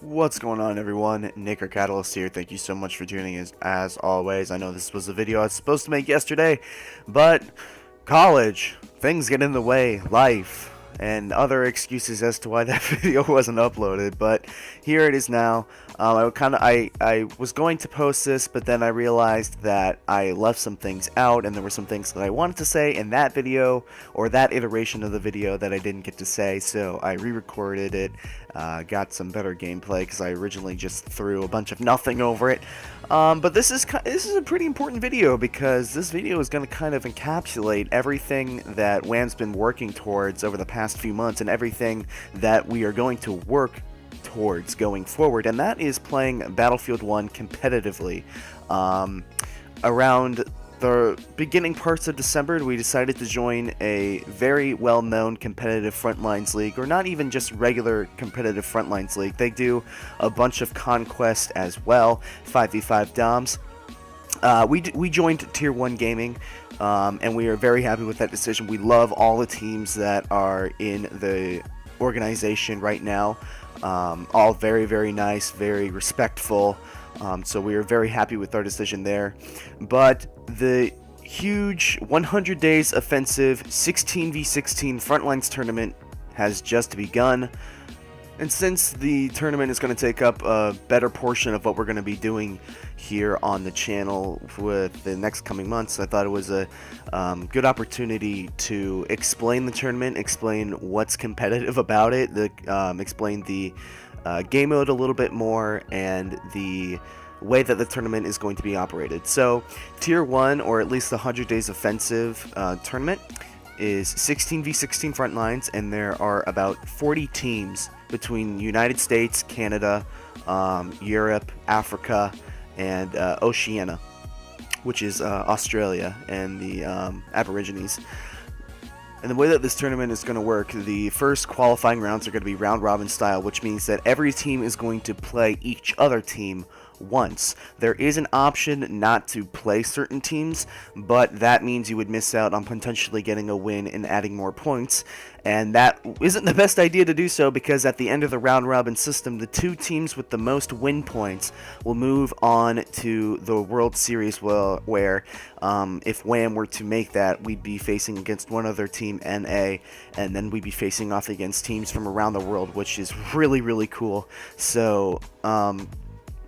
What's going on, everyone? Nick or Catalyst here. Thank you so much for tuning in as always. I know this was a video I was supposed to make yesterday, but college, things get in the way, life, and other excuses as to why that video wasn't uploaded, but here it is now. I was going to post this, but then I realized that I left some things out, and there were some things that I wanted to say in that video, or that iteration of the video, that I didn't get to say, so I re-recorded it, got some better gameplay, because I originally just threw a bunch of nothing over it. But this is a pretty important video, because this video is going to kind of encapsulate everything that Wham's been working towards over the past few months, and everything that we are going to work towards going forward, and that is playing Battlefield 1 competitively. Around the beginning parts of December, we decided to join a very well-known competitive Frontlines league, or not even just regular competitive Frontlines league. They do a bunch of conquest as well, 5v5 DOMs. We joined Tier 1 Gaming, and we are very happy with that decision. We love all the teams that are in the organization right now. All very, very nice, very respectful. So we are very happy with our decision there. But the huge 100 Days Offensive 16v16 Frontlines tournament has just begun. And since the tournament is going to take up a better portion of what we're going to be doing here on the channel with the next coming months, I thought it was a good opportunity to explain the tournament, explain what's competitive about it, explain the game mode a little bit more, and the way that the tournament is going to be operated. So, Tier 1, or at least the 100 Days Offensive tournament, is 16v16 Frontlines, and there are about 40 teams between United States, Canada, Europe, Africa, and Oceania, which is Australia and the Aborigines. And the way that this tournament is going to work, the first qualifying rounds are going to be round robin style, which means that every team is going to play each other team once. There is an option not to play certain teams, but that means you would miss out on potentially getting a win and adding more points, and that isn't the best idea to do so, because at the end of the round robin system, the two teams with the most win points will move on to the World Series, where if Wham were to make that, we'd be facing against one other team, NA, and then we'd be facing off against teams from around the world, which is really, really cool. So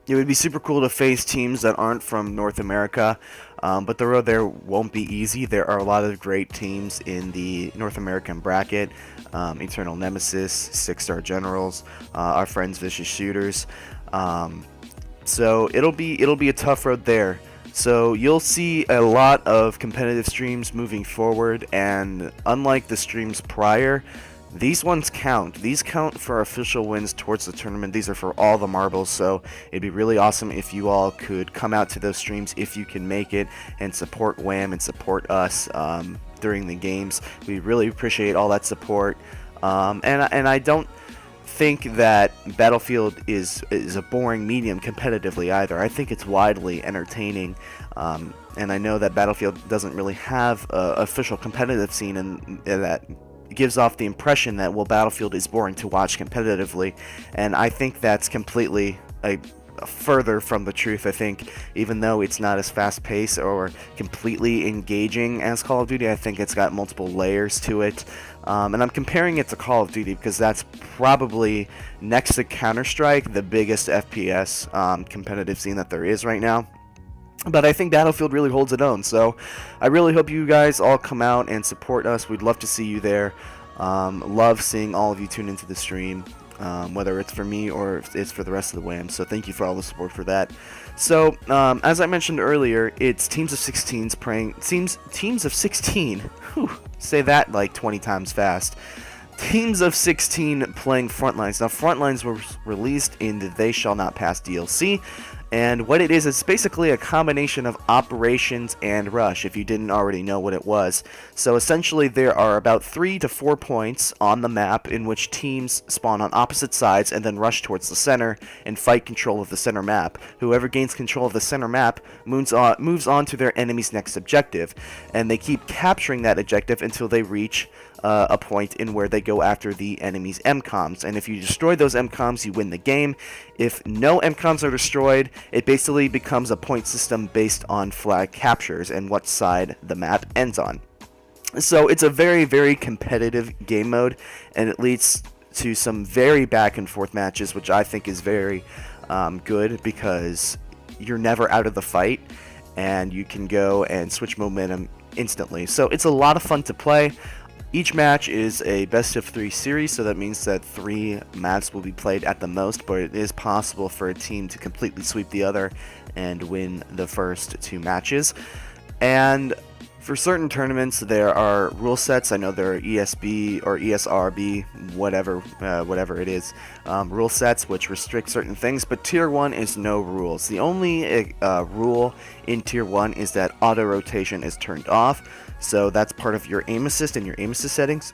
it would be super cool to face teams that aren't from North America, but the road there won't be easy. There are a lot of great teams in the North American bracket. Eternal Nemesis, Six Star Generals, our friends Vicious Shooters. So it'll be a tough road there. So you'll see a lot of competitive streams moving forward, and unlike the streams prior, these ones count. These count for official wins towards the tournament. These are for all the marbles, so it'd be really awesome if you all could come out to those streams if you can make it, and support Wham and support us during the games. We really appreciate all that support. And I don't think that Battlefield is a boring medium competitively either. I think it's widely entertaining. And I know that Battlefield doesn't really have an official competitive scene, and that gives off the impression that, well, Battlefield is boring to watch competitively, and I think that's completely further from the truth. I think even though it's not as fast-paced or completely engaging as Call of Duty, I think it's got multiple layers to it. And I'm comparing it to Call of Duty because that's probably, next to Counter-Strike, the biggest FPS competitive scene that there is right now. But I think Battlefield really holds its own, so I really hope you guys all come out and support us. We'd love to see you there. Love seeing all of you tune into the stream, whether it's for me or if it's for the rest of the WAM. So thank you for all the support for that. So as I mentioned earlier, it's teams of 16s playing teams of 16. Whew, say that like 20 times fast. Teams of 16 playing Frontlines. Now, Frontlines was released in the They Shall Not Pass DLC, and what it is, it's basically a combination of Operations and Rush, if you didn't already know what it was. So essentially, there are about 3 to 4 points on the map in which teams spawn on opposite sides and then rush towards the center and fight control of the center map. Whoever gains control of the center map moves on to their enemy's next objective, and they keep capturing that objective until they reach a point in where they go after the enemy's MCOMs, and if you destroy those MCOMs, you win the game. If no MCOMs are destroyed, it basically becomes a point system based on flag captures and what side the map ends on. So it's a very, very competitive game mode, and it leads to some very back and forth matches, which I think is very good, because you're never out of the fight and you can go and switch momentum instantly. So it's a lot of fun to play. Each match is a best of 3 series, so that means that 3 maps will be played at the most, but it is possible for a team to completely sweep the other and win the first 2 matches. And for certain tournaments, there are rule sets. I know there are ESB or ESRB, whatever it is, rule sets which restrict certain things, but Tier 1 is no rules. The only rule in Tier 1 is that auto rotation is turned off, so that's part of your aim assist and your aim assist settings.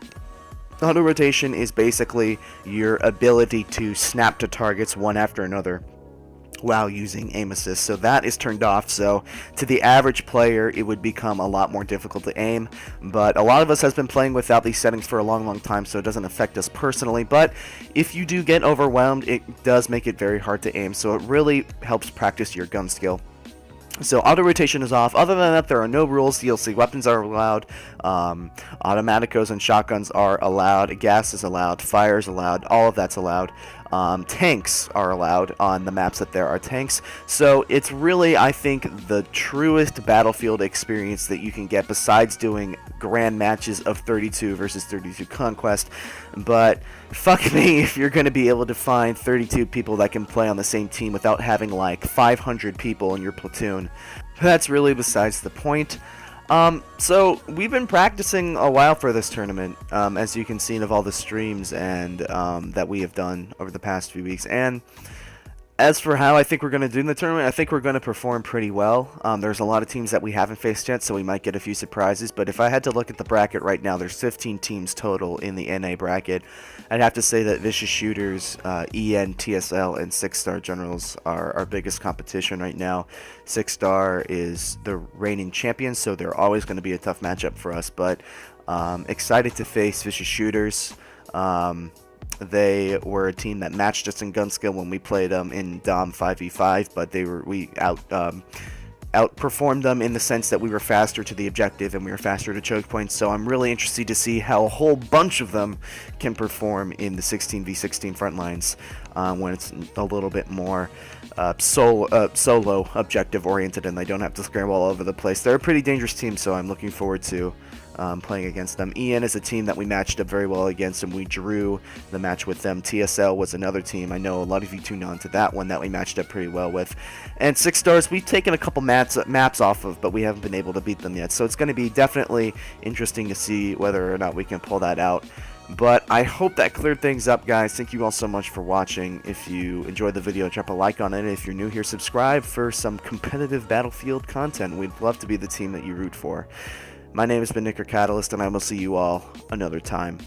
Auto rotation is basically your ability to snap to targets one after another while using aim assist, so that is turned off. So to the average player, it would become a lot more difficult to aim, but a lot of us has been playing without these settings for a long time, so it doesn't affect us personally. But if you do get overwhelmed, it does make it very hard to aim, so it really helps practice your gun skill. So auto rotation is off. Other than that, there are no rules. DLC weapons are allowed. Automaticos and shotguns are allowed. Gas is allowed. Fire is allowed. All of that's allowed. Tanks are allowed on the maps that there are tanks. So it's really, I think, the truest Battlefield experience that you can get, besides doing grand matches of 32 versus 32 Conquest. But fuck me if you're going to be able to find 32 people that can play on the same team without having like 500 people in your platoon. That's really besides the point. So we've been practicing a while for this tournament, as you can see of all the streams and that we have done over the past few weeks. And as for how I think we're going to do in the tournament, I think we're going to perform pretty well. There's a lot of teams that we haven't faced yet, so we might get a few surprises. But if I had to look at the bracket right now, there's 15 teams total in the NA bracket. I'd have to say that Vicious Shooters, EN, TSL, and 6-Star Generals are our biggest competition right now. 6-Star is the reigning champion, so they're always going to be a tough matchup for us. But excited to face Vicious Shooters. They were a team that matched us in gun skill when we played them in Dom 5v5, but we outperformed them in the sense that we were faster to the objective and we were faster to choke points. So I'm really interested to see how a whole bunch of them can perform in the 16v16 front lines when it's a little bit more solo objective oriented and they don't have to scramble all over the place. They're a pretty dangerous team, so I'm looking forward to playing against them. EN is a team that we matched up very well against, and we drew the match with them. TSL was another team. I know a lot of you tuned on to that one that we matched up pretty well with. And 6-Stars, we've taken a couple maps off of, but we haven't been able to beat them yet. So it's going to be definitely interesting to see whether or not we can pull that out. But I hope that cleared things up, guys. Thank you all so much for watching. If you enjoyed the video, drop a like on it. If you're new here, subscribe for some competitive Battlefield content. We'd love to be the team that you root for. My name has been Nicker Catalyst, and I will see you all another time.